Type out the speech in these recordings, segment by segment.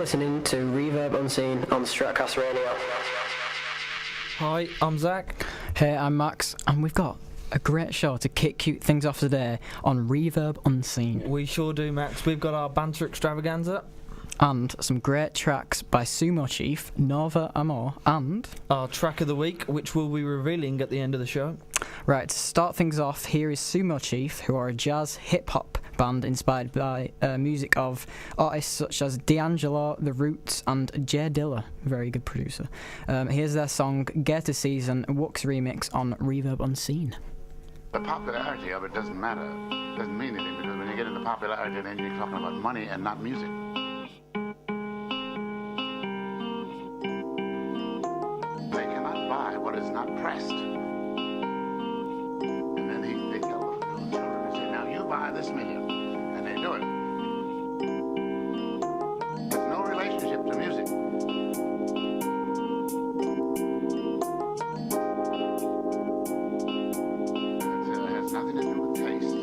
listening to Reverb Unseen on Stratcast Radio. Hi, I'm Zach. Hey, I'm Max, and we've got a great show to kick things off today on Reverb Unseen. We sure do, Max. We've got our banter extravaganza. And some great tracks by Sumo Chief, Nova Amor, and our track of the week, which we'll be revealing at the end of the show. Right, to start things off, here is Sumo Chief, who are a jazz hip-hop band inspired by music of artists such as D'Angelo, The Roots, and Jay Dilla, very good producer. Here's their song Gator Season, Wux remix on Reverb Unseen. The popularity of it doesn't matter, doesn't mean anything, because when you get into popularity, then you're talking about money and not music. They cannot buy what is not pressed. And then they go to the children and say, now you buy this million. And they do it. There's no relationship to music. It has nothing to do with taste.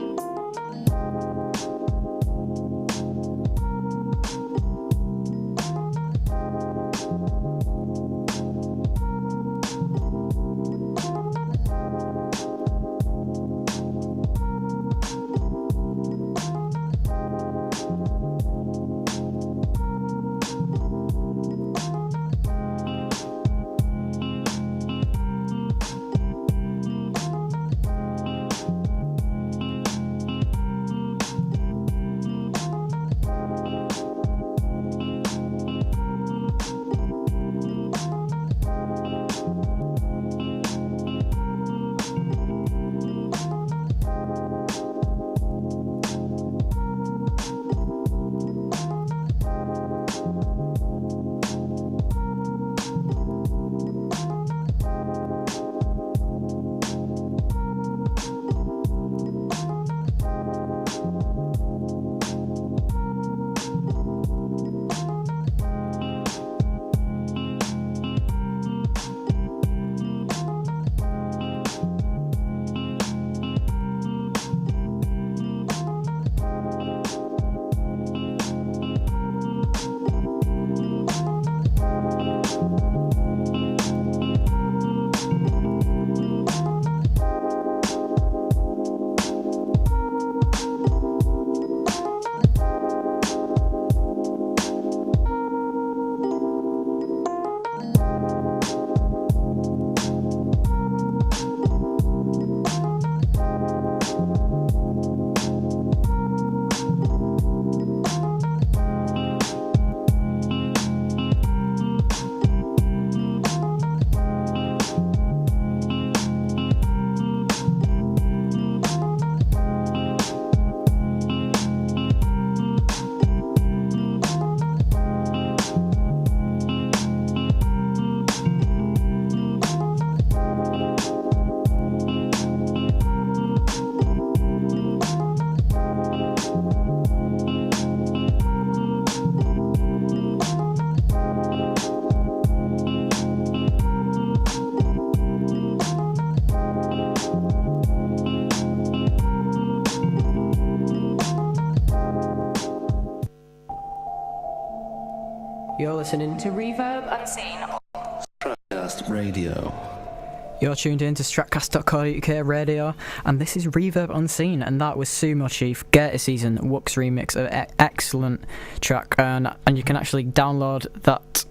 You're listening to Reverb Unseen. Stratcast Radio. You're tuned in to Stratcast.co.uk radio, and this is Reverb Unseen, and that was Sumo Chief, Gator Season, Wux remix, an excellent track, and you can actually download that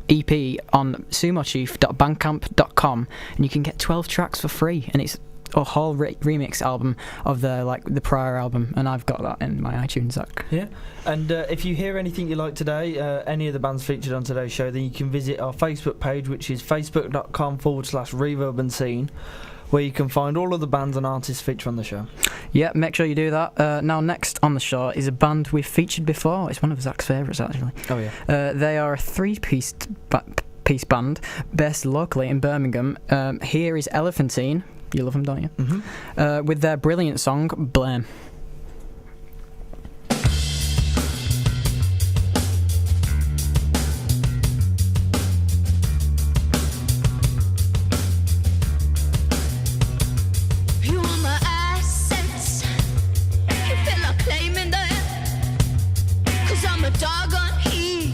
EP on sumochief.bandcamp.com, and you can get 12 tracks for free, and it's a whole remix album of the prior album, and I've got that in my iTunes, Zach. Yeah, and if you hear anything you like today, any of the bands featured on today's show, then you can visit our Facebook page, which is facebook.com/Reverb Unseen, where you can find all of the bands and artists featured on the show. Yeah, make sure you do that. Now, next on the show is a band we've featured before. It's one of Zach's favourites, actually. Oh, yeah. They are a three-piece band based locally in Birmingham. Here is Elephantine. You love them, don't you? Mm-hmm. With their brilliant song, Blame. I'm a dog on heat.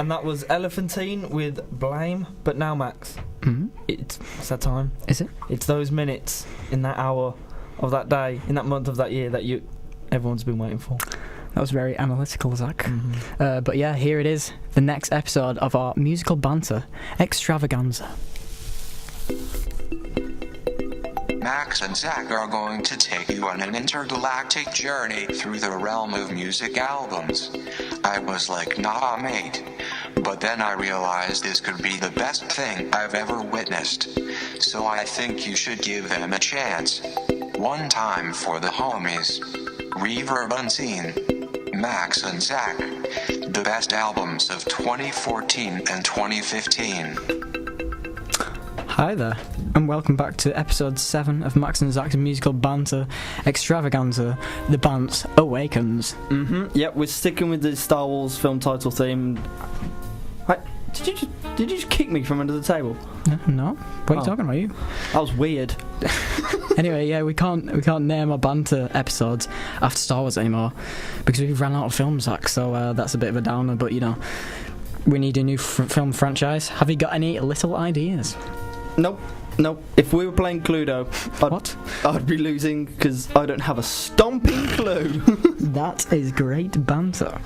And that was Elephantine with Blame. But now, Max, it's that time. Is it? It's those minutes in that hour of that day, in that month of that year that everyone's been waiting for. That was very analytical, Zach. But yeah, here it is, the next episode of our musical banter extravaganza. Max and Zach are going to take you on an intergalactic journey through the realm of music albums. I was like, nah, mate. But then I realized this could be the best thing I've ever witnessed. So I think you should give them a chance. One time for the homies. Reverb Unseen. Max and Zach. The best albums of 2014 and 2015. Hi there, and welcome back to episode 7 of Max and Zach's musical banter extravaganza, The Bants Awakens. Yep, we're sticking with the Star Wars film title theme. Hey, did you just kick me from under the table? No. What are you talking about, you? That was weird. Anyway, yeah, we can't name our banter episodes after Star Wars anymore because we've ran out of film, Zach. So that's a bit of a downer. But you know, we need a new film franchise. Have you got any little ideas? Nope. If we were playing Cluedo, I'd be losing because I don't have a stomping clue. That is great banter.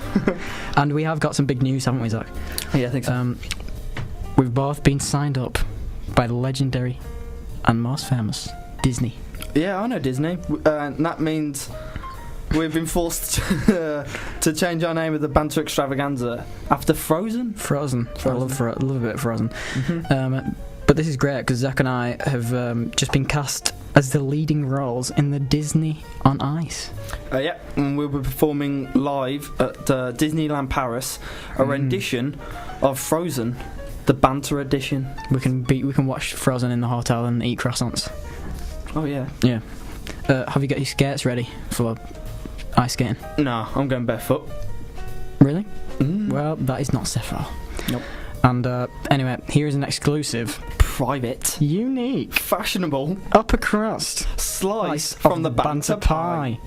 And we have got some big news, haven't we, Zach? Yeah, I think so. We've both been signed up by the legendary and most famous Disney. Yeah, I know Disney. That means we've been forced to change our name of the Banter Extravaganza after Frozen. Frozen. I love a bit of Frozen. But this is great because Zach and I have just been cast as the leading roles in the Disney on Ice. Yeah, and we'll be performing live at Disneyland Paris, a rendition of Frozen, the Banter edition. We can watch Frozen in the hotel and eat croissants. Oh yeah. Yeah. Have you got your skates ready for ice skating? No, I'm going barefoot. Really? Well, that is not safe at all. Nope. And anyway, here's an exclusive, private, unique, fashionable, upper crust slice from the Banter Pie.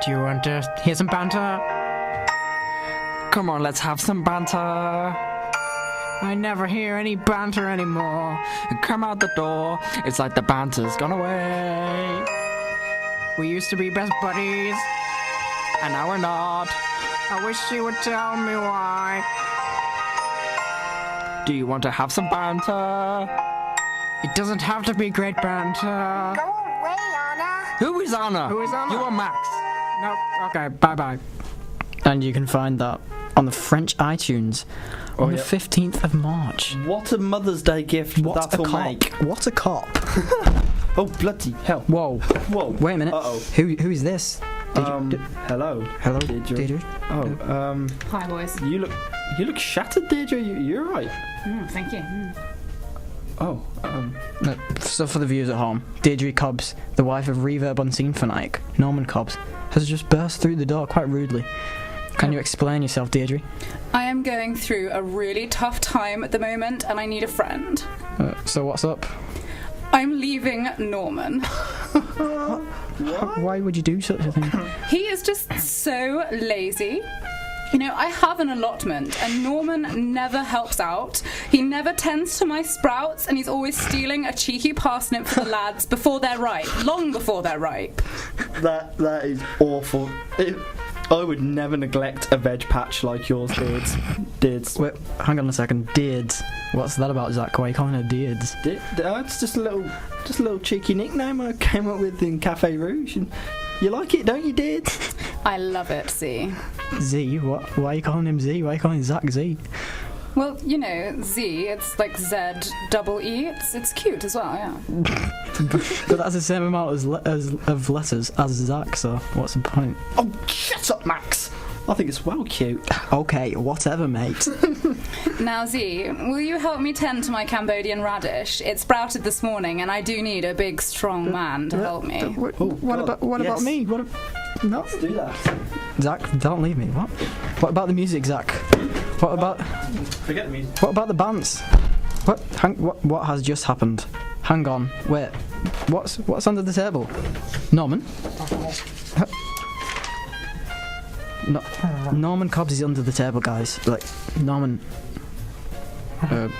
Do you want to hear some banter? Come on, let's have some banter. I never hear any banter anymore. Come out the door, it's like the banter's gone away. We used to be best buddies, and now we're not. I wish you would tell me why. Do you want to have some banter? It doesn't have to be great banter. Go away, Anna. Who is Anna? Who is Anna? You are Max. Nope. Okay, bye-bye. And you can find that on the French iTunes on the 15th of March. What a Mother's Day gift that'll make. What a cop. Oh, bloody hell. Whoa. Wait a minute. Uh-oh. Who is this? Hello. Hello, Deirdre. Oh, Hi, boys. You look shattered, Deirdre. You're right. Thank you. Oh, So for the viewers at home, Deirdre Cobbs, the wife of Reverb Unseen fanatic Norman Cobbs, has just burst through the door quite rudely. Can you explain yourself, Deirdre? I am going through a really tough time at the moment, and I need a friend. So what's up? I'm leaving Norman. Why would you do such a thing? He is just so lazy. You know, I have an allotment, and Norman never helps out. He never tends to my sprouts, and he's always stealing a cheeky parsnip for the lads before they're ripe, long before they're ripe. that is awful. I would never neglect a veg patch like yours, Dids. Wait, hang on a second. Dids. What's that about, Zach? Why are you calling her Dids? It's just a little cheeky nickname I came up with in Cafe Rouge. And you like it, don't you, Dids? I love it, Z. Z? What? Why are you calling him Z? Why are you calling Zach Z? Well, you know, Z, it's like Z-double-E. It's cute as well, yeah. But that's the same amount of letters as Zach, so what's the point? Oh, shut up, Max! I think it's well cute. Okay, whatever, mate. Now, Z, will you help me tend to my Cambodian radish? It sprouted this morning, and I do need a big, strong man to help me. What about me? No. Let's do that. Zach, don't leave me. What about the music, Zach? What about... Forget the music. What about the bands? What has just happened? Hang on. Wait. What's under the table? Norman? No, Norman Cobbs is under the table, guys. Like, Norman... what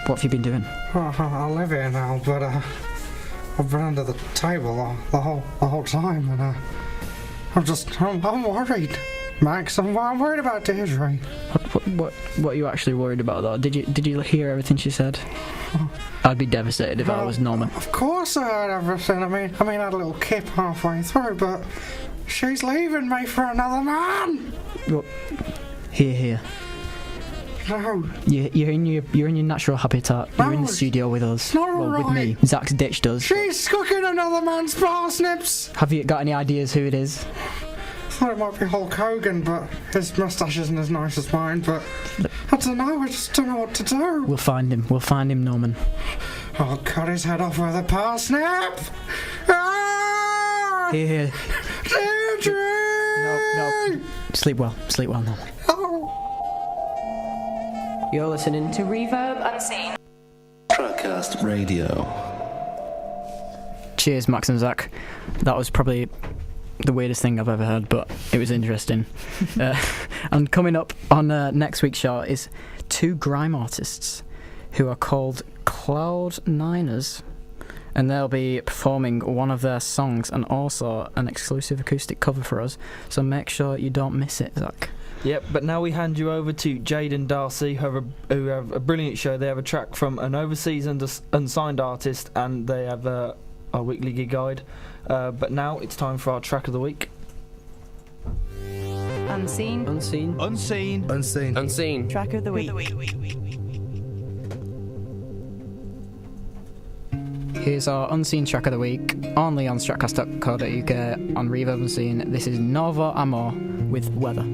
have you been doing? I live here now, but I've been under the table the whole time, and I'm worried, Max. I'm worried about Deirdre. What are you actually worried about, though? Did you hear everything she said? I'd be devastated if I was Norman. Of course I heard everything. I mean, I had a little kip halfway through, but she's leaving me for another man. Well, here. No. You're in your natural habitat. You're in the studio with us. With me. Zach's ditched us. She's cooking another man's parsnips. Have you got any ideas who it is? I thought it might be Hulk Hogan, but his moustache isn't as nice as mine. But I don't know. I just don't know what to do. We'll find him, Norman. I'll cut his head off with a parsnip. Ah! Here. Deirdre! No. Sleep well, Norman. Oh. You're listening To Reverb Unseen. Trackcast Radio. Cheers, Max and Zach. That was probably the weirdest thing I've ever heard, but it was interesting. And coming up on next week's show is two grime artists who are called Cloud Niners, and they'll be performing one of their songs and also an exclusive acoustic cover for us, so make sure you don't miss it, Zach. Yep, but now we hand you over to Jade and Darcy, who have a brilliant show. They have a track from an overseas unsigned artist, and they have our weekly gig guide. But now it's time for our track of the week. Unseen. Track of the week. Here's our unseen track of the week, only on stratcast.co.uk on Reverb Unseen. This is Novo Amor with Weather.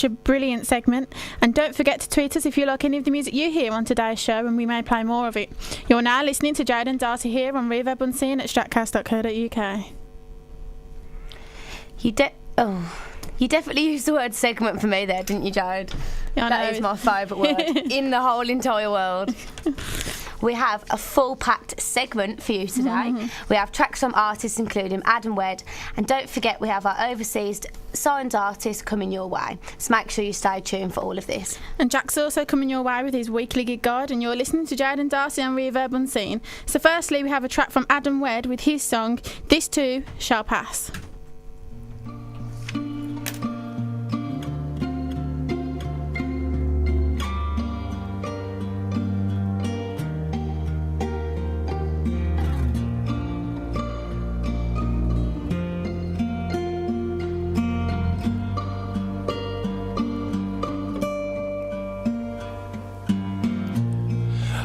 such a brilliant segment. And don't forget to tweet us if you like any of the music you hear on today's show, and we may play more of it. You're now listening to Jade and Darcy here on Reverb Unseen at stratcast.co.uk. You definitely used the word segment for me there, didn't you, Jade? Yeah, that is my favourite word in the whole entire world. We have a full-packed segment for you today. We have tracks from artists including Adam Wed, and don't forget we have our overseas signed artists coming your way. So make sure you stay tuned for all of this. And Jack's also coming your way with his weekly gig guide, and you're listening to Jade and Darcy on Reverb Unseen. So firstly, we have a track from Adam Wed with his song, This Too Shall Pass.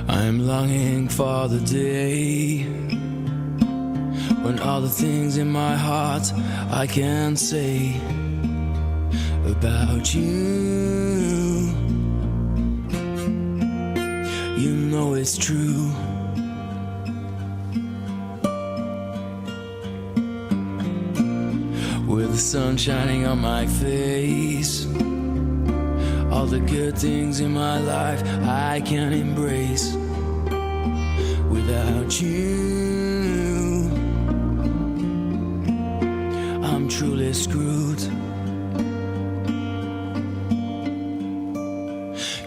I'm longing for the day when all the things in my heart I can say about you. You know it's true. With the sun shining on my face, all the good things in my life I can embrace. Without you, I'm truly screwed.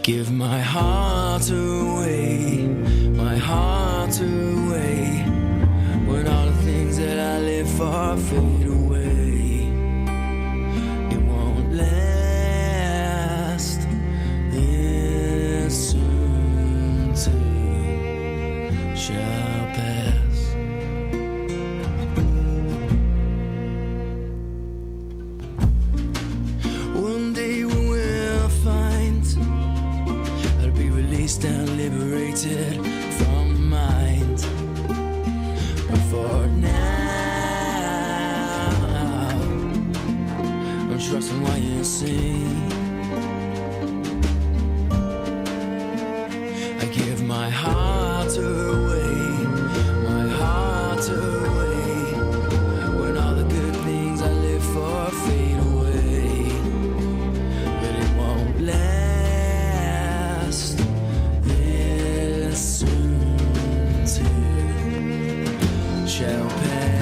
Give my heart away, my heart away, when all the things that I live for fade away. It won't last this soon too shall pass. One day we will find I'll be released and liberated from the mind. But for now, I'm trusting what you say. I give my heart away, my heart away, when all the good things I live for fade away. But it won't last this soon too shall pass.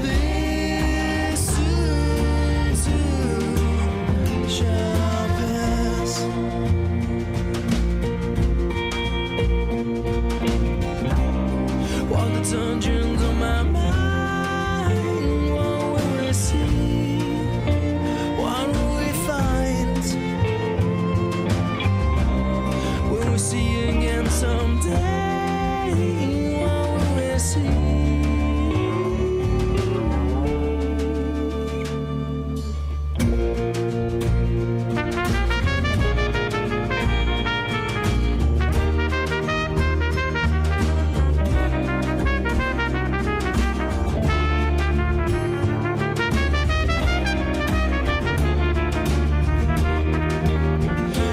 This soon too shall pass. Walk the dungeons of my mind. What will we see? What will we find? Will we see again someday? What will we see?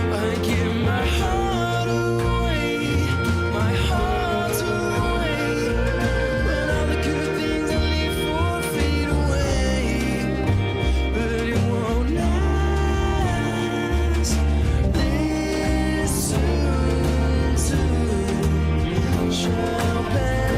I give my heart away, my heart away, when all the good things I live for fade away. But it won't last this soon too shall pass.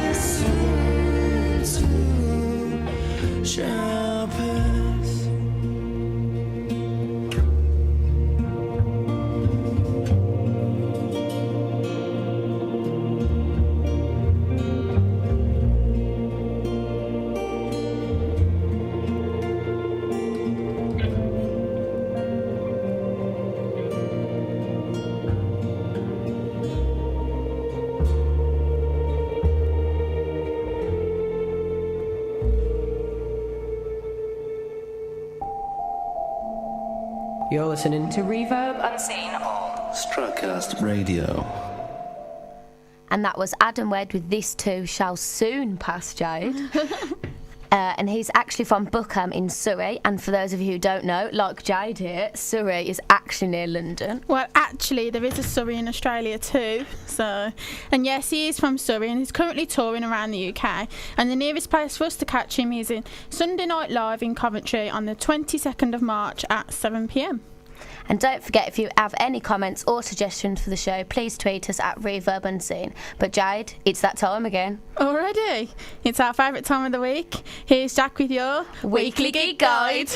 This soon too shall pass. You're listening to Reverb Unseen on Stratcast Radio. and that was Adam Wed with This Too Shall Soon Pass Jade. And he's actually from Buckham in Surrey. And for those of you who don't know, like Jade here, Surrey is actually near London. Well, actually, there is a Surrey in Australia too. And yes, he is from Surrey and he's currently touring around the UK. And the nearest place for us to catch him is in Sunday Night Live in Coventry on the 22nd of March at 7 p.m. And don't forget, if you have any comments or suggestions for the show, please tweet us at Reverb Unseen. But Jade, it's that time again. Already? It's our favourite time of the week. Here's Jack with your Weekly Gig Guide.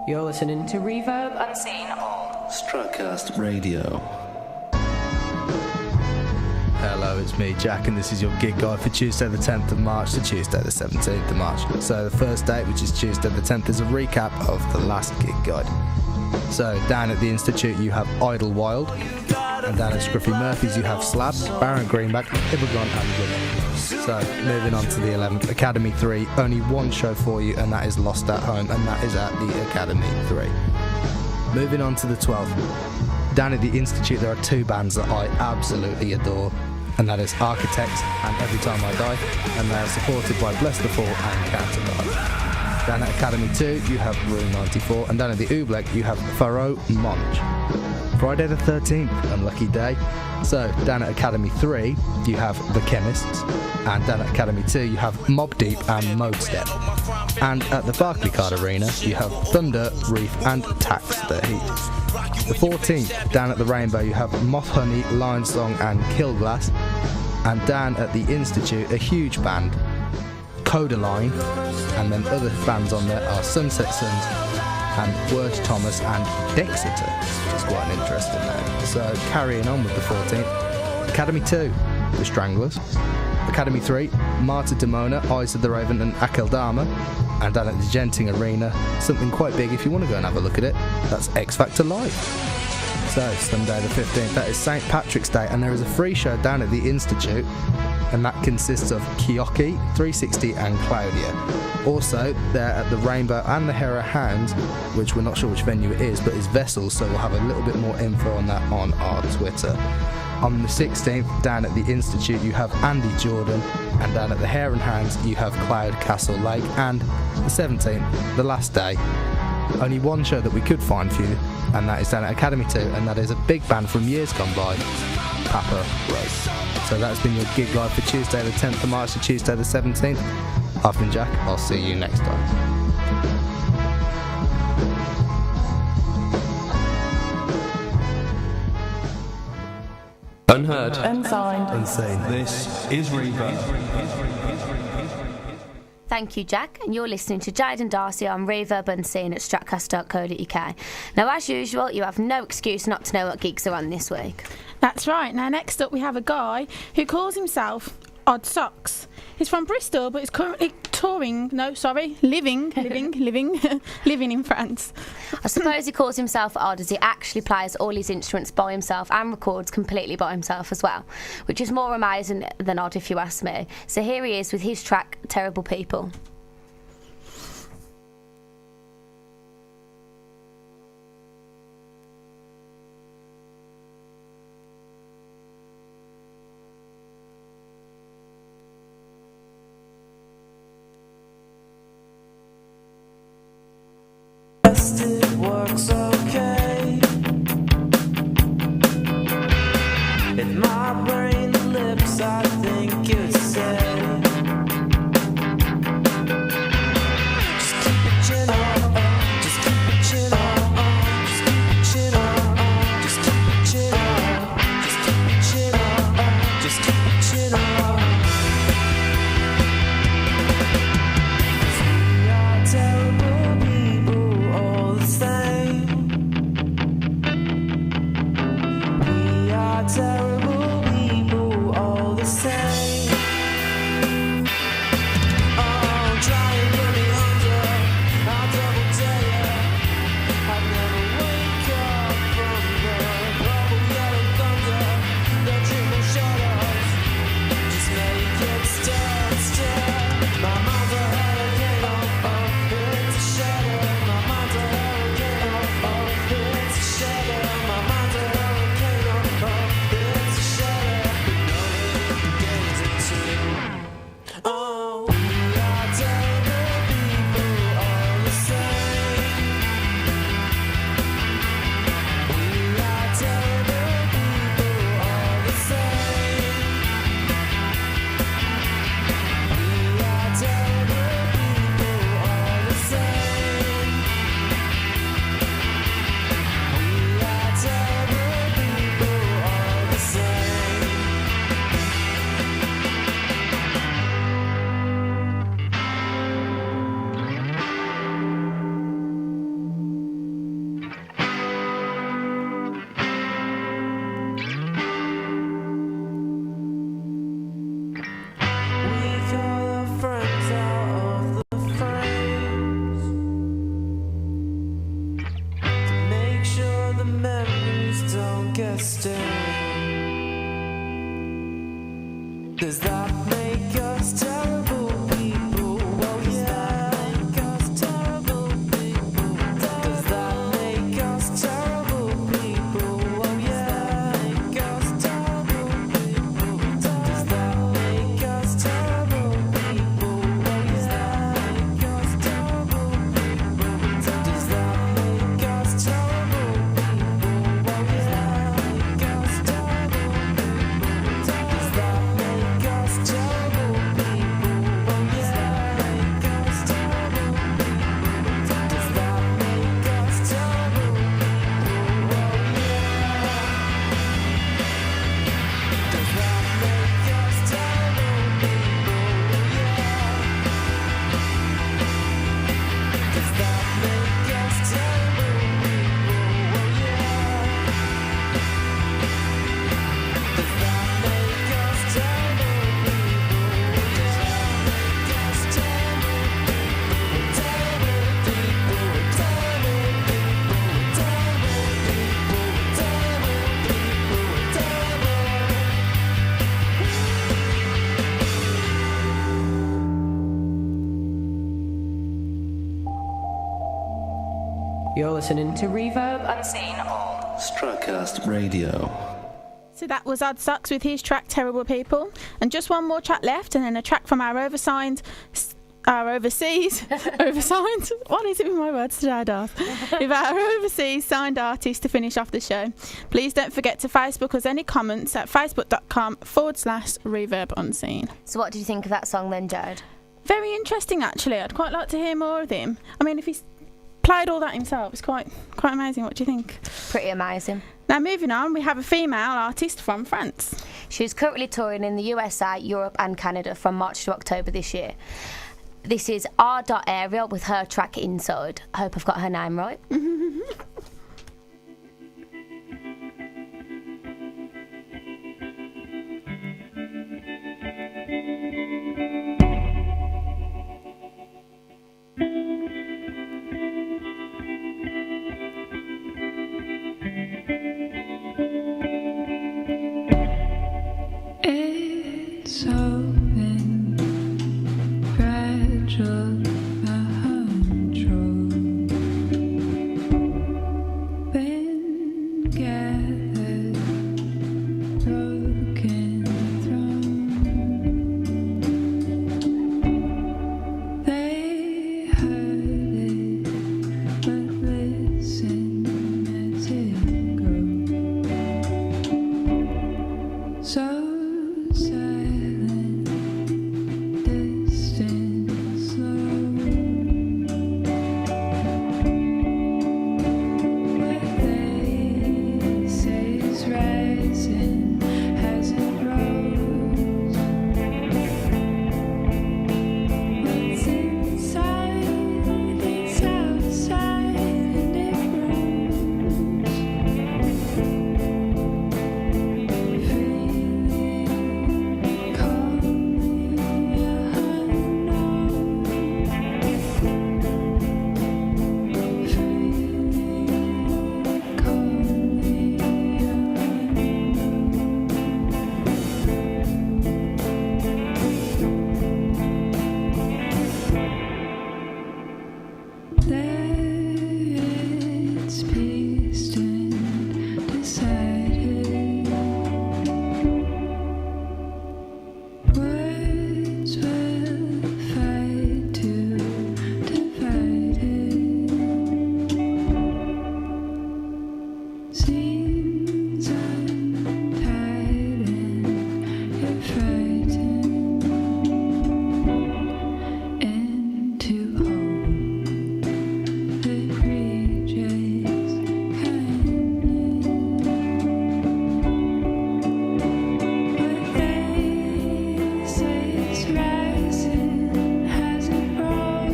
You're listening to Reverb Unseen on Strutcast Radio. Hello, it's me, Jack, and this is your gig guide for Tuesday the 10th of March to Tuesday the 17th of March. So the first date, which is Tuesday the 10th, is a recap of the last gig guide. So down at the Institute you have Idlewild, and down at Scruffy Murphy's you have Slab, Baron Greenback, Ibblegon and Willow. So moving on to the 11th, Academy 3, only one show for you, and that is Lost at Home, and that is at the Academy 3. Moving on to the 12th, down at the Institute there are two bands that I absolutely adore, and that is Architects and Every Time I Die, and they are supported by Bless the Fall and Counterpart. Down at Academy 2 you have Room 94, and down at the Oobleck you have Faro Monch. Friday the 13th, unlucky day. So down at Academy 3 you have The Chemists, and down at Academy 2 you have Mob Deep and Mode Step. And at the Barclaycard Arena you have Thunder, Reef and Tax the Heat. The 14th, down at the Rainbow you have Moth Honey, Lion Song and Killglass. And down at the Institute, a huge band, Codaline, and then other bands on there are Sunset Suns and Word Thomas and Dexeter, which is quite an interesting name. So carrying on with the 14th, Academy 2, The Stranglers. Academy 3, Marta Demona, Eyes of the Raven and Akeldama. And down at the Genting Arena, something quite big if you want to go and have a look at it, that's X Factor Live. So Sunday the 15th, that is St Patrick's Day, and there is a free show down at the Institute, and that consists of Kioki, 360 and Claudia. Also there at the Rainbow and the Hera Hounds, which we're not sure which venue it is, but it's Vessels, so we'll have a little bit more info on that on our Twitter. On the 16th, down at the Institute, you have Andy Jordan, and down at the Hare and Hounds, you have Cloud Castle Lake. And the 17th, the last day, only one show that we could find for you, and that is down at Academy 2, and that is a big band from years gone by, Papa Roach. So that's been your gig guide for Tuesday the 10th of March to Tuesday the 17th. I've been Jack, I'll see you next time. Unheard. Unsigned. Unseen. This is Reverb. Thank you, Jack, and you're listening to Jade and Darcy on Reverb Unseen at stratcast.co.uk. Now, as usual, you have no excuse not to know what gigs are on this week. That's right. Now, next up we have a guy who calls himself Odd Socks. He's from Bristol, but he's currently living in France. I suppose he calls himself odd as he actually plays all his instruments by himself and records completely by himself as well, which is more amazing than odd if you ask me. So here he is with his track, Terrible People. It works okay. In my brain, the lips I think you say. Just keep it chin up, just keep it chin up, just keep it chin up, just keep it chin up, just keep it chin up, just keep it chin up. We are terrible people all the same. We are terrible people all the same. Oh, try and get me under, I'll double tell ya. I'd never wake up from the purple yellow thunder. The triple shadows just make it stir. My mind's a hurricane, it's a shadow. My mind's a hurricane, it's a shadow. My mind's a hurricane, it's a shadow. You're listening to Reverb Unseen on Stratcast Radio. So that was Odd Socks with his track Terrible People. And just one more track left, and then a track from our overseas, oversigned, what is it with my words today, Darth? With our overseas signed artist to finish off the show. Please don't forget to Facebook us any comments at facebook.com/Reverb Unseen. So what did you think of that song then, Jared? Very interesting, actually. I'd quite like to hear more of him. I mean, if he's played all that himself, it's quite amazing. What do you think? Pretty amazing. Now, moving on, we have a female artist from France. She's currently touring in the USA, Europe and Canada from March to October this year. This is R. Ariel with her track Inside. I hope I've got her name right. It's open, fragile, control. Been gathered, broken throne. They heard it, but listen as it goes. So silent, distant, slow. What they say is rising as it rose. What's inside, it's outside, and it grows. It's pieced and decided. Words will fight to divide it. Seems untied and you're frightened into hope that rejects kindness. What they say is rising as it rolls.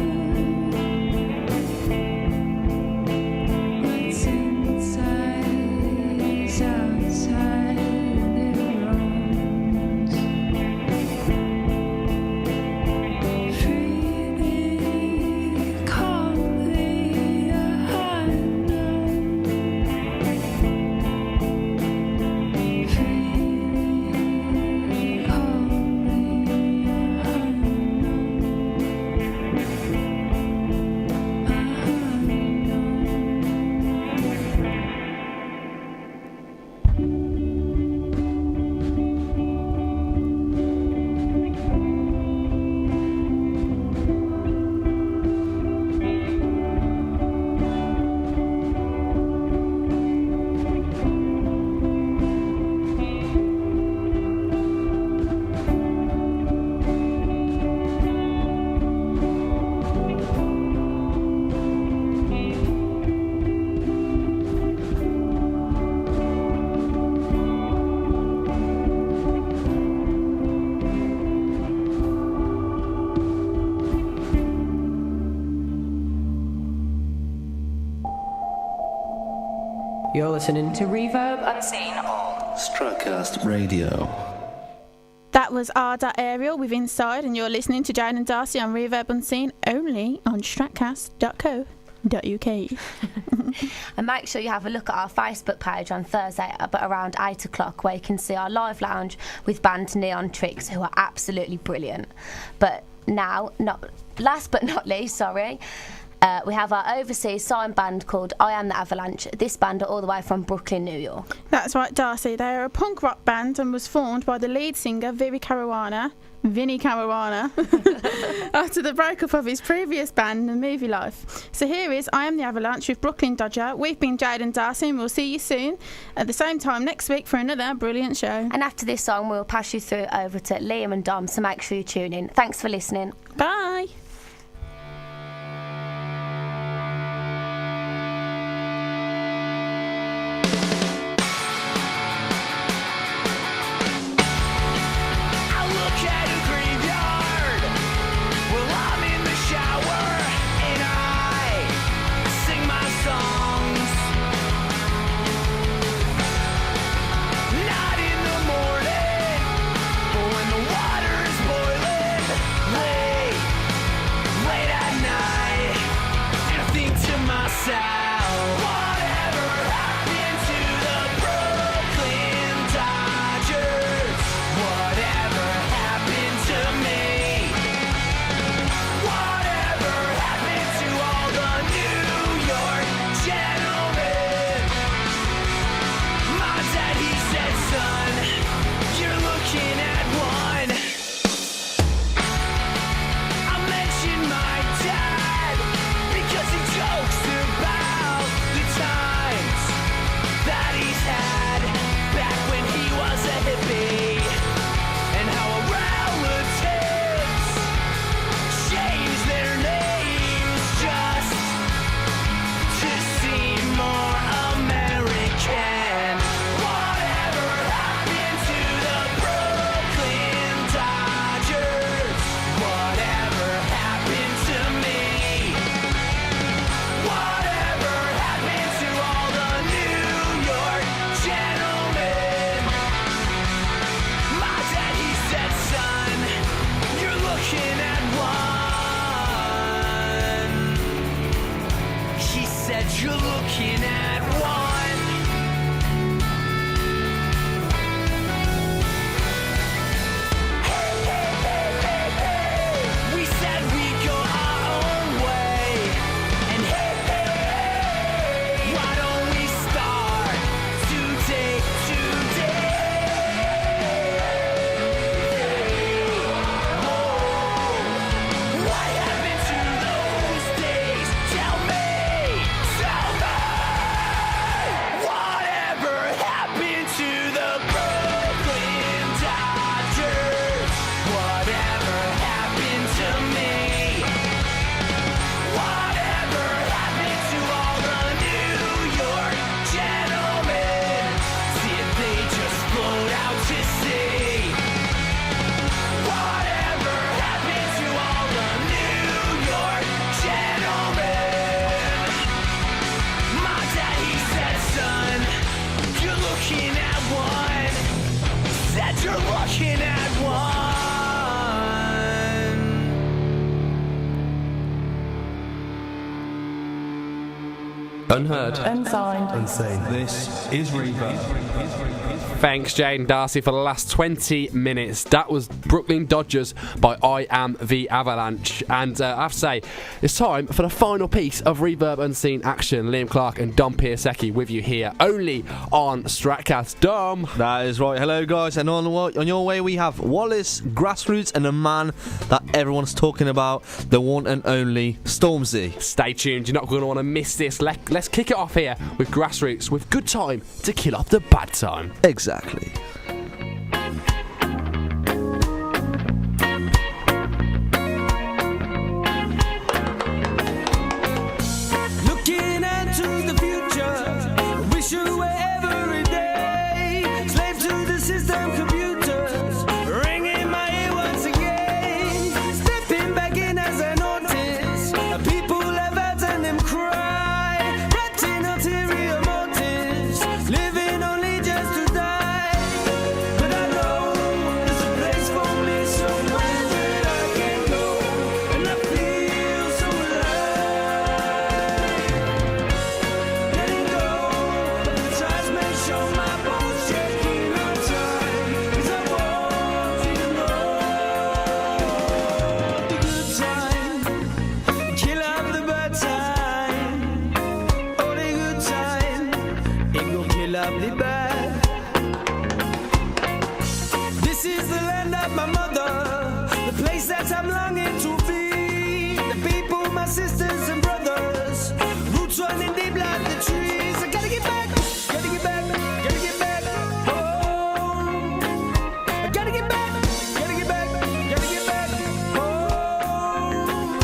What's inside is outside, and it roams. Freely, calmly, unknown. Freely, calmly, You're listening to Reverb Unseen on Stratcast Radio. That was R. Ariel with Inside, and you're listening to Jane and Darcy on Reverb Unseen, only on stratcast.co.uk. And make sure you have a look at our Facebook page on Thursday around 8 o'clock, where you can see our live lounge with band Neon Tricks, who are absolutely brilliant. But now, last but not least, We have our overseas signed band called I Am the Avalanche. This band are all the way from Brooklyn, New York. That's right, Darcy. They are a punk rock band and was formed by the lead singer Vinny Caruana after the breakup of his previous band and movie life. So here is I Am the Avalanche with Brooklyn Dodger. We've been Jade and Darcy, and we'll see you soon at the same time next week for another brilliant show. And after this song, we'll pass you through over to Liam and Dom, so make sure you tune in. Thanks for listening. Bye. You're looking at one. We said we'd go our own way. And why don't we start today? What happened to those days? Tell me. Whatever happened to the Brooklyn Dodgers? Whatever happened to me? Whatever happened to all the New York gentlemen? Did they just float out to sea? Whatever happened to all the New York gentlemen? My daddy said, son, you're looking at one. Said you're looking at one. Unheard. Unsigned. Unseen. This is Reverb. Thanks, Jane Darcy, for the last 20 minutes. That was Brooklyn Dodgers by I Am the Avalanche. And I have to say, it's time for the final piece of Reverb Unseen action. Liam Clark and Dom Piasecki with you here, only on Stratcast. Dom. That is right. Hello, guys. And on your way, we have Wallace, Grassroots, and a man that everyone's talking about, the one and only Stormzy. Stay tuned. You're not going to want to miss this. Let's kick it off here with Grassroots, with Good Time to kill off the bad time. Exactly. Looking into the future, wish you were every day. Slave to the system, computers, ringing my ear once again. Stepping back in as I notice, people have had and them cry. Wrapped in ulterior motives, living only just to die. to feed the people, my sisters and brothers. Roots running deep like the trees. I gotta get back, gotta get back, gotta get back home. I gotta get back, gotta get back, gotta get back home.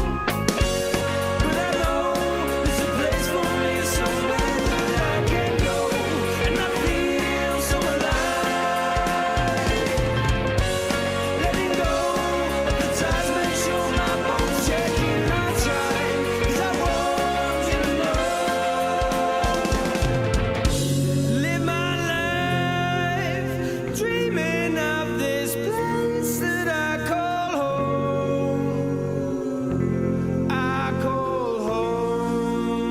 But I know there's a place for me somewhere that I can go, and I feel so alive. Letting go of the ties, make sure my bones checking my time, 'cause I want you to know. Live my life dreaming of this place that I call home. I call home.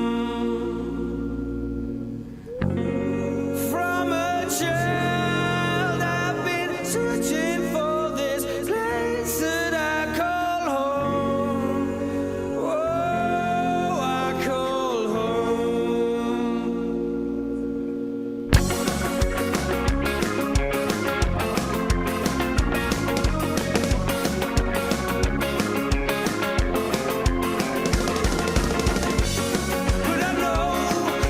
From a child, I've been searching for this place that I call home. Whoa, I call home. But I know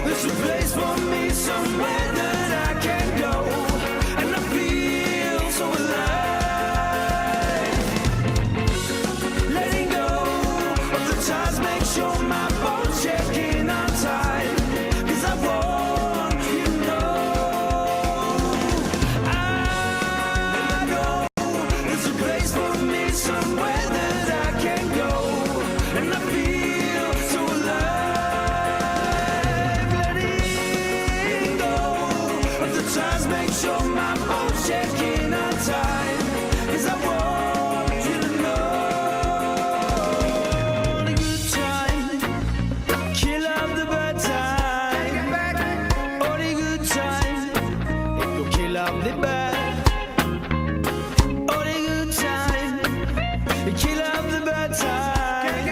there's a place for me somewhere that I can go, and I feel so alive. Letting go of the ties, make sure my bones checking on time, 'cause I want you to know. I know there's a place for me somewhere that I can go, and I feel so alive. Letting go of the times, make sure my bones checking on time, 'cause I want you to know. The good time, kill off the bad time. Oh, the good time, it go kill off the bad. Oh, the good time, it kill off the bad time.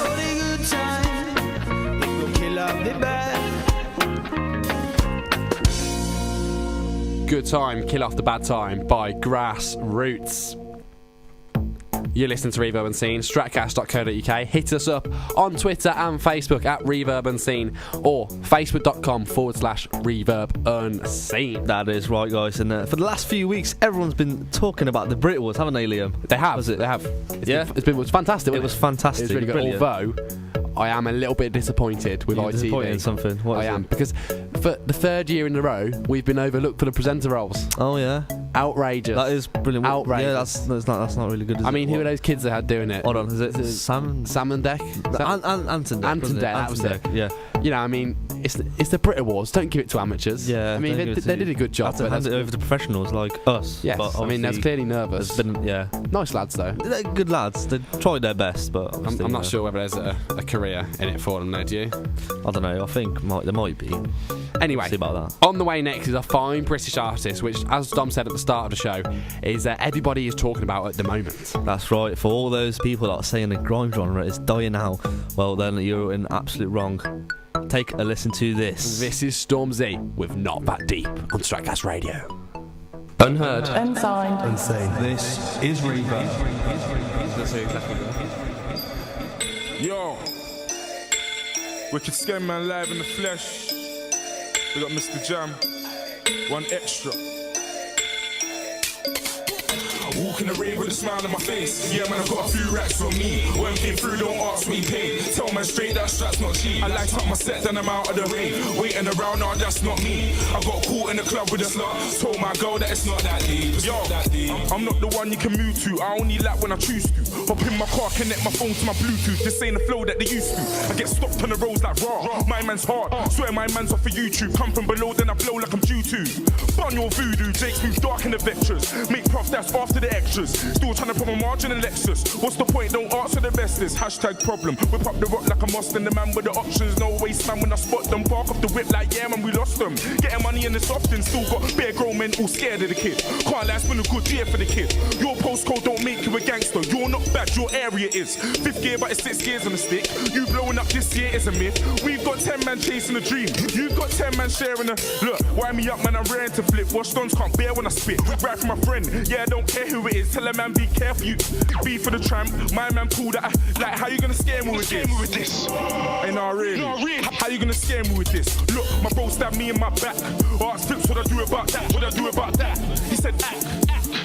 Oh, the good time, it go kill off the bad. Good Time, Kill Off the Bad Time by Grassroots. You're listening to Reverb Unseen, stratcast.co.uk. Hit us up on Twitter and Facebook at Reverb Unseen or facebook.com/Reverb Unseen. That is right, guys. And for the last few weeks, everyone's been talking about the Brit Awards, haven't they, Liam? They have. Was it? They have. Yeah. It was fantastic. It was fantastic. It was really good. Brilliant. Although I am a little bit disappointed with You're ITV. disappointed in something? What I is am it? because for the third year in a row, we've been overlooked for the presenter roles. Oh yeah, outrageous. That is brilliant. Outrageous. Yeah, that's not really good. Is I mean, it? who are those kids they had doing it? Hold on, is it Sam? Salmon Deck? Anton Deck. Anton Deck. That was it. Yeah. You know, I mean, it's the Brit Awards. Don't give it to amateurs. Yeah. I mean, they did a good job. Had to hand it over to professionals like us. Yes. But I mean, that's clearly nervous. Yeah. Nice lads though. They're good lads. They tried their best, but I'm not sure whether there's a career in it for them, though, do you? I don't know. I think there might be. Anyway, see about that. On the way next is a fine British artist, which, as Dom said at the start of the show, is everybody is talking about at the moment. That's right. For all those people that are saying the grime genre is dying out, well, then you're in absolute wrong. Take a listen to this. This is Stormzy with Not That Deep on Stratcast Radio. Unheard. Unsigned. Unseen. This is Reverb. Yo, Wicked Skin Man live in the flesh. We got Mr. Jam, one extra. Walking the rave with a smile on my face. Yeah, man, I got a few racks on me. When came through, don't ask me paid. Tell man straight that strap's not cheap. I light up my set, then I'm out of the rave. Waiting around, nah, that's not me. I got caught in the club with a slut. Told my girl that it's not that deep. Yo, I'm not the one you can move to. I only lap when I choose to. Hop in my car, connect my phone to my Bluetooth. This ain't the flow that they used to. I get stopped on the roads like raw. My man's hard. Swear my man's off for YouTube. Come from below, then I blow like I'm due to. Bun your voodoo. Jake's move dark in the vectors. Make prof, that's after the extras. Still trying to put a margin in Lexus. What's the point? Don't answer the bestest. Hashtag problem. Whip up the rock like I'm Austin. The man with the options. No waste man when I spot them. Bark off the whip like yeah man, we lost them. Getting money in this often. Still got bare grown men all scared of the kid. Can't lie, it's been a good year for the kid. Your postcode don't make you a gangster. You're not bad, your area is. 5th gear but it's 6 gears on the stick. You blowing up this year is a myth. We've got 10 man chasing a dream. You've got 10 man sharing a look. Wind me up man, I'm raring to flip. Watch stones can't bear when I spit. Right from my friend. Yeah, I don't care who it is. Tell a man be careful, you be for the tramp. My man pulled that. Like, how you gonna scare me with this? Ain't I really? How you gonna scare me with this? Look, my bro stabbed me in my back. Asked Flips, what I do about that? What I do about that? He said, act.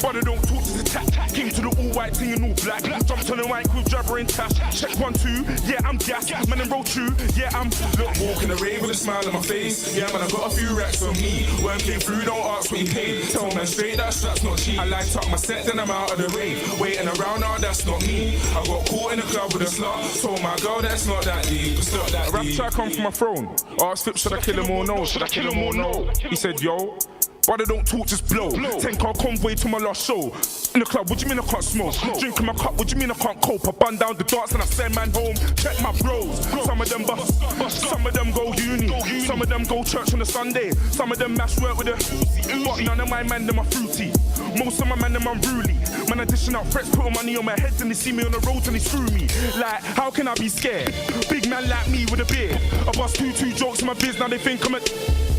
Brother, don't talk to the attack. Came to the all white thing and all black. Jumped on the white with jabber and tash. Check 1, 2, yeah, I'm gas. Man and roll true, yeah, I'm. Look, walking the rave with a smile on my face. Yeah, man, I got a few racks on me. Worm came through, don't ask what he paid. Tell man straight, that strap's not cheap. I like up my set, then I'm out of the rave. Waiting around, nah, that's not me. I got caught in the club with a slut. Told my girl that's not that deep. It's not that deep. Rap track come from my throne. Asked Flip, should I kill him or no? Should I kill him or no? He said, yo. Brother, don't talk, just blow. 10-car convoy to my last show. In the club, what do you mean I can't smoke? Drinking my cup, what do you mean I can't cope? I bun down the darts and I send man home. Check my bros. Some of them bust, some of them go uni. Some of them go church on a Sunday. Some of them mash work with a. But none of my man, them are fruity. Most of my man, them unruly. Man, I dishing out threats, putting money on my head, and they see me on the road and they screw me. Like, how can I be scared? Big man like me with a beard. I bust 2 jokes in my biz, now they think I'm a.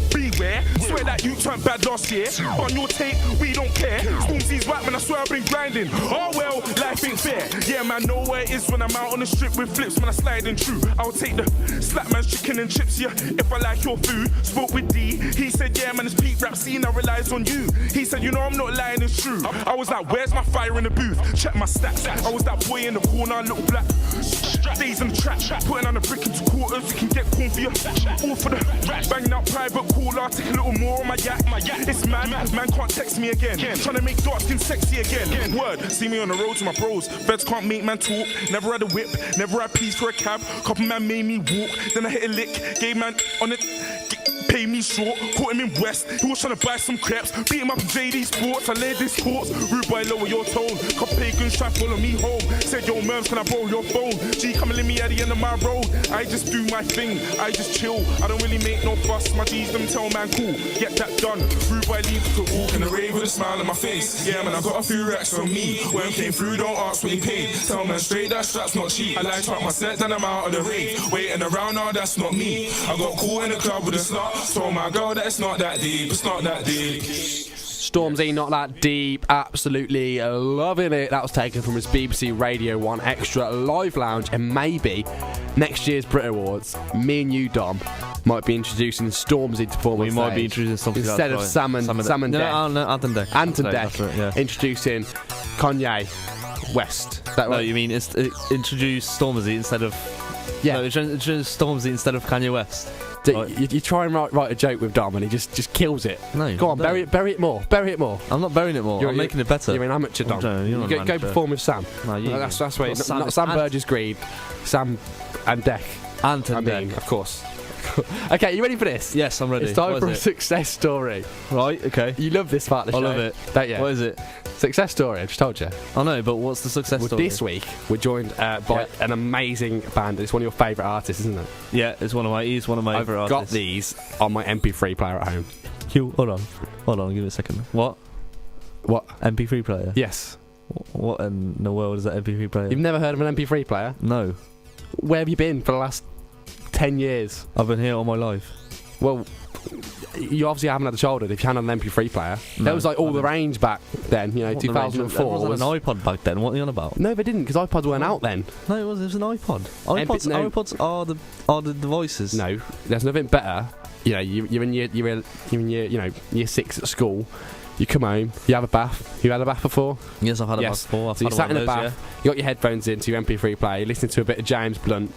Beware, swear that you turned bad last year. On your tape, we don't care. Stormzy's whack, man, I swear I've been grinding. Oh well, life ain't fair. Yeah, man, know where it is when I'm out on the strip with Flips, man, I slide in true. I'll take the slap man's chicken and chips, yeah. If I like your food, spoke with D. He said, yeah, man, it's peak rap scene, I relies on you. He said, you know, I'm not lying, it's true. I was like, where's my fire in the booth? Check my stats. I was that boy in the corner, little black. Days on the track, putting on a brick into quarters, you can get corn for you. All for the banging out private caller, take a little more on my yak. It's man can't text me again. Trying to make dark skin sexy again. Word, see me on the road to my bros. Feds can't make man talk. Never had a whip, never had peace for a cab. Couple man made me walk, then I hit a lick. Gave man on it. Pay me short, caught him in West. He was trying to buy some crepes. Beat him up in JD Sports, I laid this sports. Rude boy, lower your tone. Couple pagans try to follow me home. Said, yo, Merms, can I borrow your phone? G, come and leave me at the end of my road. I just do my thing, I just chill. I don't really make no fuss. My G's them tell man, cool, get that done. Rude boy, leave to walk in the rave with a smile on my face. Yeah, man, I got a few racks on me. When came through, don't ask what he paid. Tell man straight, that strap's not cheap. I light up my set, then I'm out of the rave. Waiting around, nah, that's not me. I got caught in the club with a slut. Told my girl that it's not that deep, it's not that deep. Stormzy, Not That Deep, absolutely loving it. That was taken from his BBC Radio 1 Extra Live Lounge, and maybe next year's Brit Awards, me and you, Dom, might be introducing Stormzy to perform on stage. We might be introducing something instead of Sam and Deck. No, Ant and Deck. Ant and Deck, yeah. Introducing Kanye West. That no, you mean introduce Stormzy instead of... Yeah. No, introduce Stormzy instead of Kanye West. Right. You try and write a joke with Dom and he just kills it. No, go on, bury it more. I'm not burying it more. I'm making it better. You're an amateur, Dom. Go perform with Sam. No, that's where not Sam Burgess Green, Sam and Deck. Ant and Deck, of course. Okay, you ready for this? Yes, I'm ready. It's time for a success story. Right, okay. You love this part of the show. I love it. Don't you? What is it? Success story, I just told you. I know, but what's the success story? This week, we're joined by an amazing band. It's one of your favourite artists, isn't it? Yeah, he's one of my favourite artists. I've got these on my MP3 player at home. Hold on, give me a second. What? MP3 player? Yes. What in the world is that MP3 player? You've never heard of an MP3 player? No. Where have you been for the last 10 years? I've been here all my life. Well, you obviously haven't had a childhood if you hadn't had an MP3 player. No, that was like all the range back then, 2004. There wasn't an iPod back then, what are you on about? No, they didn't, because iPods weren't out then. No, it was an iPod. iPods are the devices. No, there's nothing better. You're in year 6 at school. You come home, you have a bath. You had a bath before? Yes, I've had a bath before. So you sat in the bath, you got your headphones into your MP3 player, you're listening to a bit of James Blunt.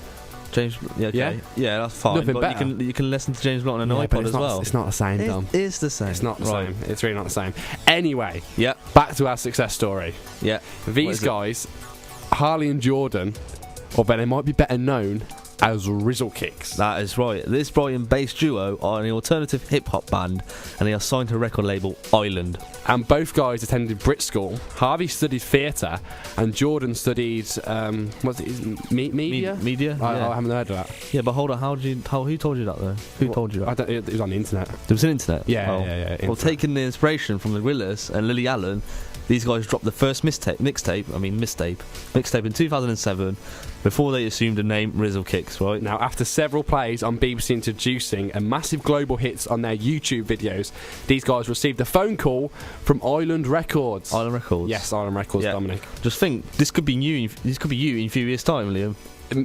Yeah, that's fine. Nothing but better. You can listen to James Blunt on an iPod as well. It's not the same, Dom. It is the same. It's not the same. It's really not the same. Anyway, back to our success story. Yeah. These guys, Harley and Jordan, or they might be better known as Rizzle Kicks. That is right. This Brighton-based duo are an alternative hip-hop band, and they are signed to record label Island. And both guys attended Brit School. Harvey studied theatre, and Jordan studied media. Media. I haven't heard of that. Yeah, but hold on. Who told you that though? Who told you that? It was on the internet. It was on the internet. Yeah. Well, taking the inspiration from the Gorillaz and Lily Allen, these guys dropped the first mixtape in 2007 before they assumed the name Rizzle Kicks. Kicks, right? Now, after several plays on BBC Introducing and massive global hits on their YouTube videos, these guys received a phone call from Island Records. Island Records? Yes, Island Records, Yeah. Dominic. Just think, this could be you in a few years' time, Liam.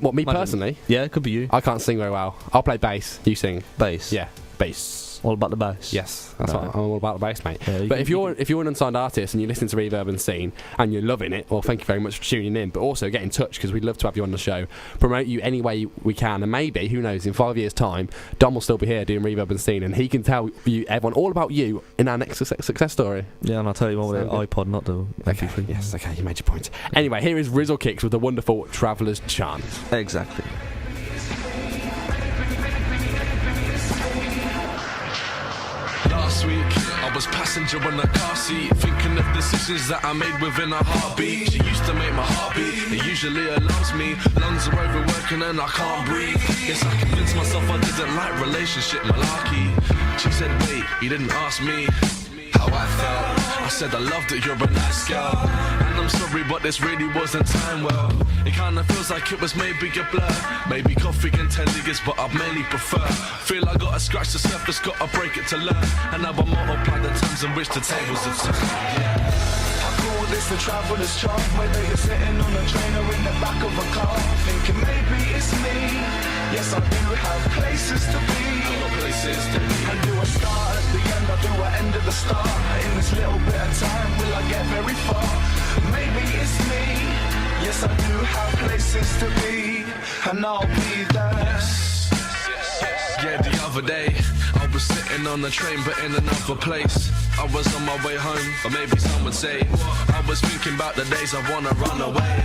What, me Imagine. personally? Yeah, it could be you. I can't sing very well. I'll play bass. You sing. Bass? Yeah, bass. All about the bass? Yes, that's No. what I'm all about, the bass, mate. Yeah, But if you're an unsigned artist and you listen to Reverb Unseen and you're loving it, well, thank you very much for tuning in. But also get in touch because we'd love to have you on the show, promote you any way we can, and maybe, who knows, in 5 years' time, Dom will still be here doing Reverb Unseen, and he can tell everyone all about you in our next success story. Yeah, and I'll tell you more with the Sound good? iPod, not the Okay, MP3. yes, okay, you made your point. Anyway, here is Rizzle Kicks with the wonderful Traveller's Chant. Exactly. Last week, I was passenger in a car seat, thinking of decisions that I made within a heartbeat. She used to make my heart beat, it usually alarms me. Lungs are overworking and I can't breathe. Yes, I convinced myself I didn't like relationship malarkey. She said, wait, you didn't ask me how I felt. I said I loved it, you're a nice girl, and I'm sorry, but this really wasn't time well. It kinda feels like it was maybe a blur, maybe coffee and 10 niggas, but I mainly prefer. Feel I gotta scratch the surface, gotta break it to learn, and now I multiply the times in which the tables have turned. Yeah. I call this the traveller's chant, whether you're sitting on a train or in the back of a car, thinking maybe it's me. Yes, I do have places to be. And do I start at the end, or do I end at the start? In this little bit of time, will I get very far? Maybe it's me. Yes, I do have places to be, and I'll be there. Yeah, the other day, I was sitting on the train, but in another place. I was on my way home, or maybe some would say I was thinking about the days I wanna run away.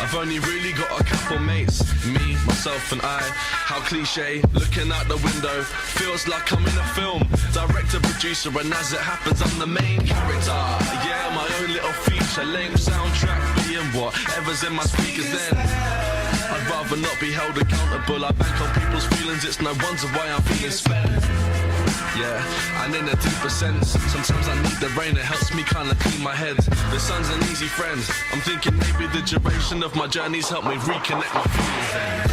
I've only really got a couple mates, me, myself and I. How cliche, looking out the window, feels like I'm in a film. Director, producer, and as it happens, I'm the main character. Yeah, my own little feature, lame soundtrack, being whatever's in my speakers then. I'd rather not be held accountable, I bank on people's feelings, it's no wonder why I'm feeling spent. Yeah, and in a deeper sense, sometimes I need the rain, it helps me kinda clean my head. The sun's an easy friend, I'm thinking maybe the duration of my journeys help me reconnect my feelings then.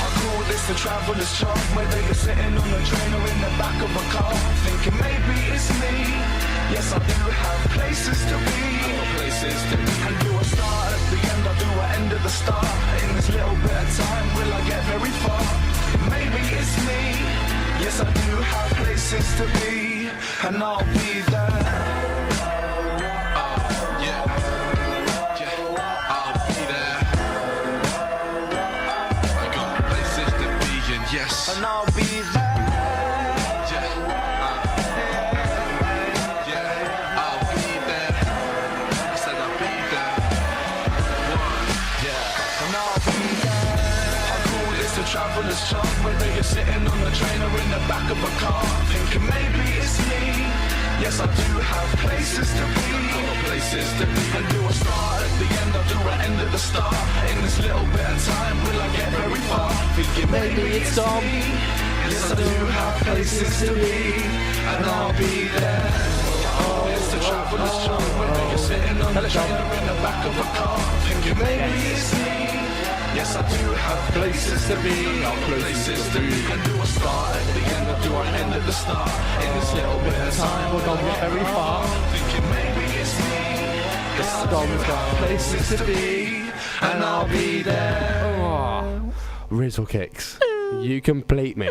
I call this the traveller's chant, whether you're sitting on a train or in the back of a car, thinking maybe it's me. Yes, I do have places to be. And do I start at the end, or do I end at the start? In this little bit of time, will I get very far? Maybe it's me. Yes, I do have places to be, and I'll be there. Yeah, I'll be there. I got places to be, and yes, and I'll be there. Traveller's chant, whether you're sitting on the train or in the back of a car, thinking maybe it's me. Yes, I do have places to be. And do I start at the end, or do I end at the start? In this little bit of time, will I get very far? Thinking maybe it's Dom. Yes, I do have places to be, and I'll be there. Oh, it's the traveller's chant, whether you're sitting on the train or in the back of a car, thinking maybe it's me. Yes, I do have places to be, places to be. And do I start at the end, or do I end at the start? In this little bit of time, we're gonna get very far. Thinking maybe it's me. Yes, I've got places to be, and I'll be there. Oh, Rizzle Kicks, you complete me.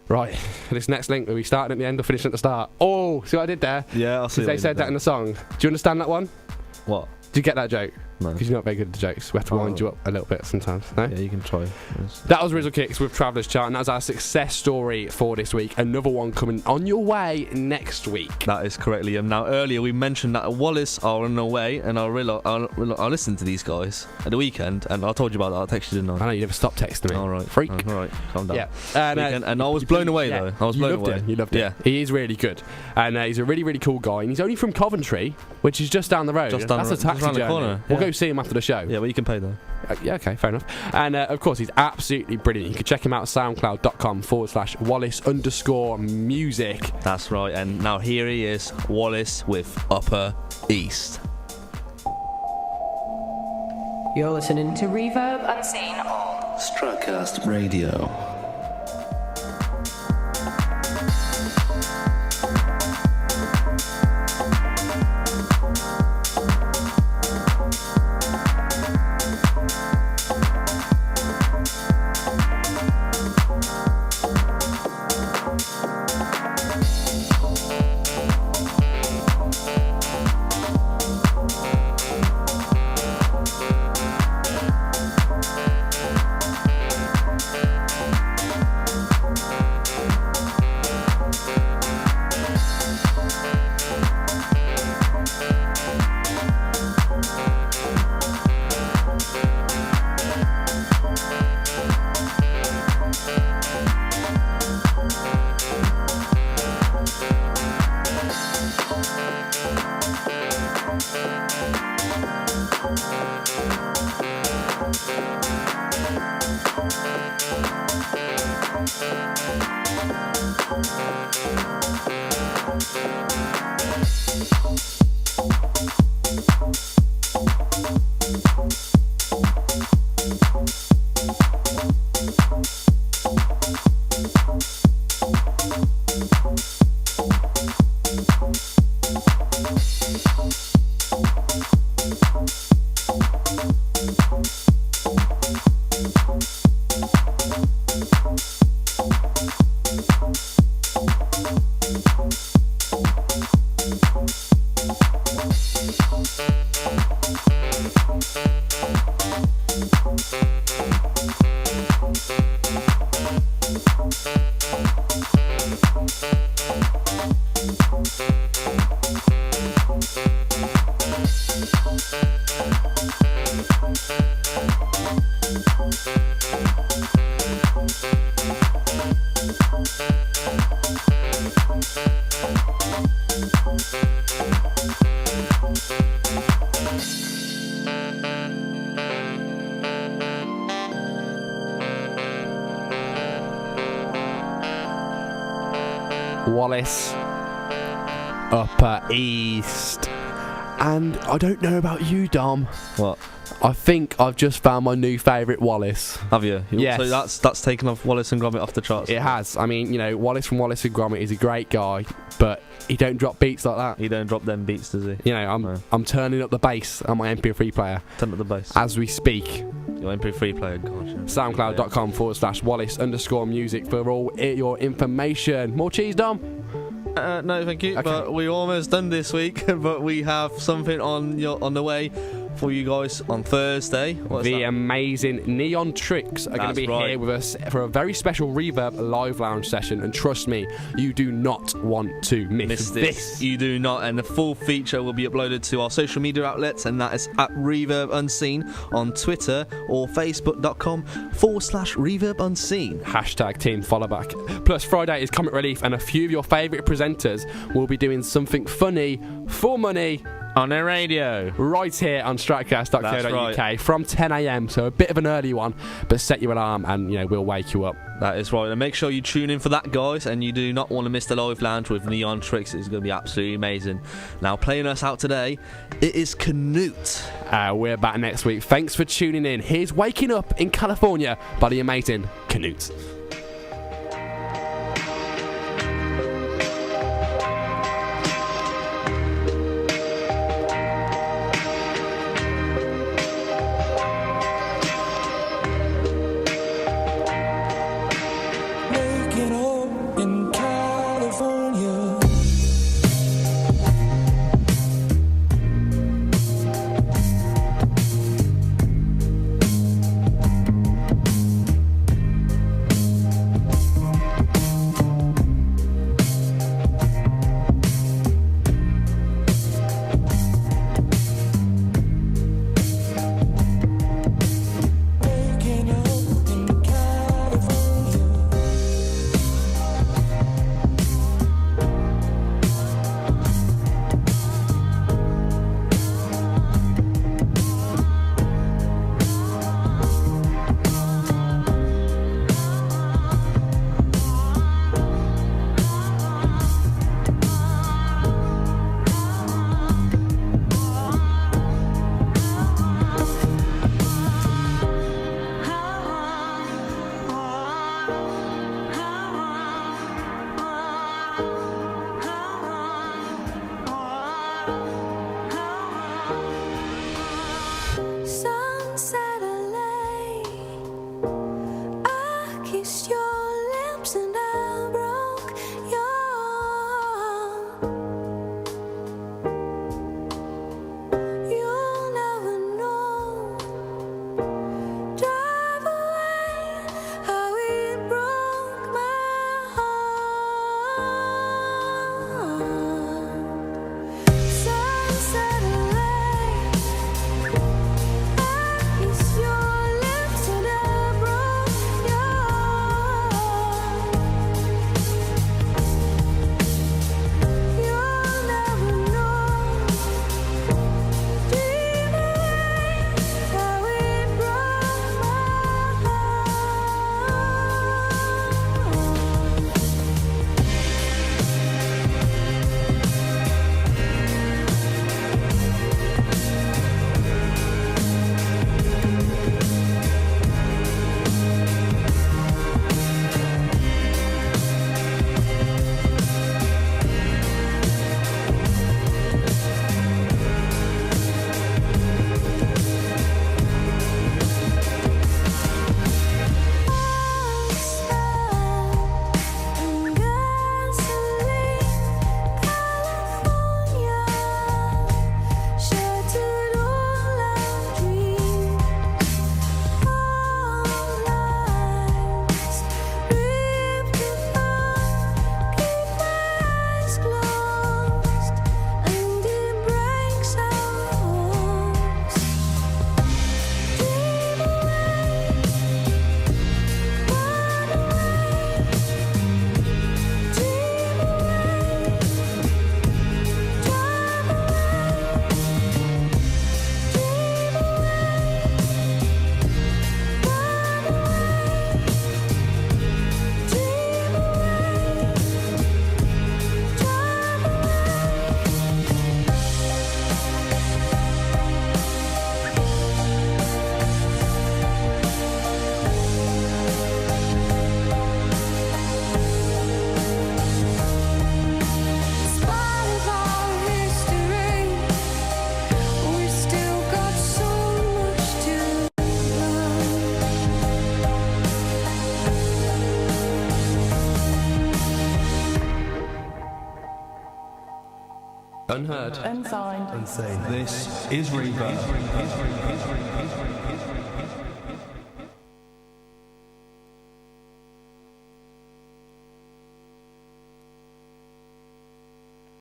Right, this next link, are we starting at the end or finishing at the start? Oh, see what I did there? Yeah, I'll see. They said that in the song. Do you understand that one? What? Did you get that joke? No. Because you're not very good at the jokes. We have to wind you up a little bit sometimes. No? Yeah, you can try. That was Rizzle Kicks with Traveller's Chart, and that was our success story for this week. Another one coming on your way next week. That is correct, Liam. Now, earlier we mentioned that Wallace are on their way, and I listened to these guys at the weekend, and I told you about that. I texted you, didn't I? I know, you never stopped texting me. All right. Freak. All right, calm down. Yeah. And I was blown away, though. I was blown away. You loved it. Yeah. He is really good. And he's a really, really cool guy. And he's only from Coventry, which is just down the road. That's a taxi around the journey. corner. We'll go see him after the show. Yeah, well, you can pay though. Yeah, okay, fair enough. And of course, he's absolutely brilliant. You can check him out at soundcloud.com/Wallace_music. That's right. And now here he is, Wallace with Upper East. You're listening to Reverb Unseen All. Stratcast Radio. Wallace, Upper East. And I don't know about you, Dom. What? I think I've just found my new favourite Wallace. Have you? Yes. So that's taken off Wallace and Gromit off the charts. It has. I mean, Wallace from Wallace and Gromit is a great guy, but he don't drop beats like that. He don't drop them beats, does he? I'm turning up the bass on my MP3 player. Turn up the bass. As we speak. Your MP3 player, gosh. SoundCloud.com/Wallace_music for all your information. More cheese, Dom? No, thank you. Okay. But we're almost done this week. But we have something on the way for you guys on Thursday. The amazing Neon Tricks are going to be here with us for a very special Reverb live lounge session, and trust me, you do not want to miss this. You do not, and the full feature will be uploaded to our social media outlets, and that is at Reverb Unseen on Twitter or Facebook.com/Reverb Unseen. #team follow back. Plus Friday is Comic Relief, and a few of your favourite presenters will be doing something funny for money on their radio right here on stratcast.co.uk right. from 10 a.m, so a bit of an early one, but set your alarm and we'll wake you up. That is right, and make sure you tune in for that, guys, and you do not want to miss the live lounge with Neon Tricks. It's going to be absolutely amazing. Now, playing us out today, it is Canute. We're back next week. Thanks for tuning in. Here's Waking Up in California by the amazing Canute. Waking up in California. Unheard. Unsigned. Unseen. This is Reverb.